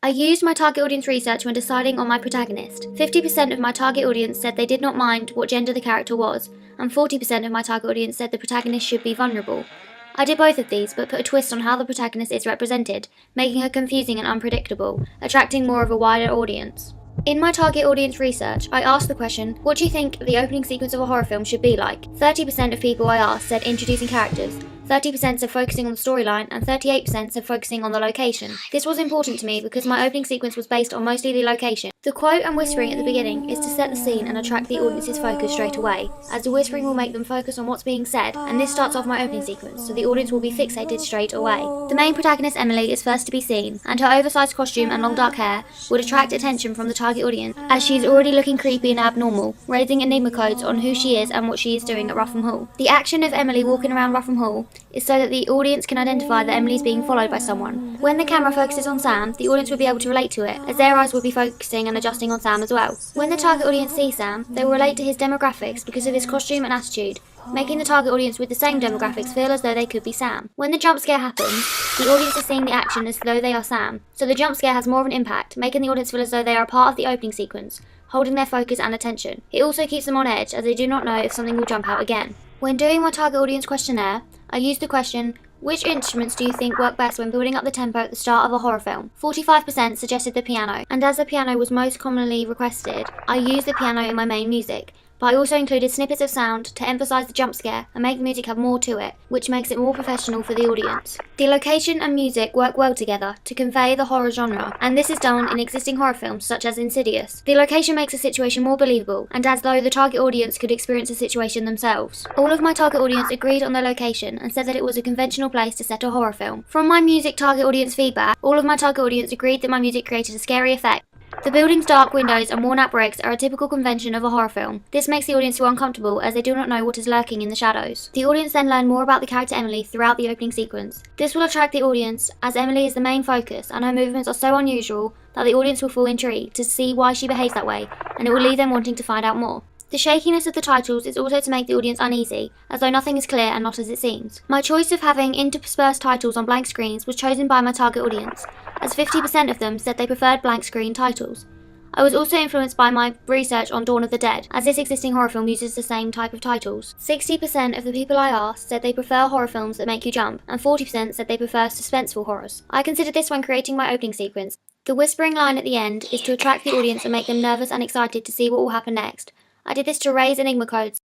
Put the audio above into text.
I used my target audience research when deciding on my protagonist. 50% of my target audience said they did not mind what gender the character was, and 40% of my target audience said the protagonist should be vulnerable. I did both of these, but put a twist on how the protagonist is represented, making her confusing and unpredictable, attracting more of a wider audience. In my target audience research, I asked the question, what do you think the opening sequence of a horror film should be like? 30% of people I asked said introducing characters, 30% said focusing on the storyline, and 38% said focusing on the location. This was important to me because my opening sequence was based on mostly the location. The quote and whispering at the beginning is to set the scene and attract the audience's focus straight away, as the whispering will make them focus on what's being said, and this starts off my opening sequence, so the audience will be fixated straight away. The main protagonist, Emily, is first to be seen, and her oversized costume and long dark hair would attract attention from the target audience, as she is already looking creepy and abnormal, raising enigma codes on who she is and what she is doing at Ruffham Hall. The action of Emily walking around Ruffham Hall is so that the audience can identify that Emily is being followed by someone. When the camera focuses on Sam, the audience will be able to relate to it, as their eyes will be focusing and adjusting on Sam as well. When the target audience sees Sam, they will relate to his demographics because of his costume and attitude, making the target audience with the same demographics feel as though they could be Sam. When the jump scare happens, the audience is seeing the action as though they are Sam, so the jump scare has more of an impact, making the audience feel as though they are a part of the opening sequence, holding their focus and attention. It also keeps them on edge, as they do not know if something will jump out again. When doing my target audience questionnaire, I used the question, which instruments do you think work best when building up the tempo at the start of a horror film? 45% suggested the piano, and as the piano was most commonly requested, I used the piano in my main music. But I also included snippets of sound to emphasise the jump scare and make the music have more to it, which makes it more professional for the audience. The location and music work well together to convey the horror genre, and this is done in existing horror films such as Insidious. The location makes a situation more believable, and as though the target audience could experience the situation themselves. All of my target audience agreed on the location and said that it was a conventional place to set a horror film. From my music target audience feedback, all of my target audience agreed that my music created a scary effect. The building's dark windows and worn-out bricks are a typical convention of a horror film. This makes the audience feel uncomfortable as they do not know what is lurking in the shadows. The audience then learn more about the character Emily throughout the opening sequence. This will attract the audience as Emily is the main focus and her movements are so unusual that the audience will feel intrigued to see why she behaves that way, and it will leave them wanting to find out more. The shakiness of the titles is also to make the audience uneasy, as though nothing is clear and not as it seems. My choice of having interspersed titles on blank screens was chosen by my target audience, as 50% of them said they preferred blank screen titles. I was also influenced by my research on Dawn of the Dead, as this existing horror film uses the same type of titles. 60% of the people I asked said they prefer horror films that make you jump, and 40% said they prefer suspenseful horrors. I considered this when creating my opening sequence. The whispering line at the end is to attract the audience and make them nervous and excited to see what will happen next. I did this to raise enigma codes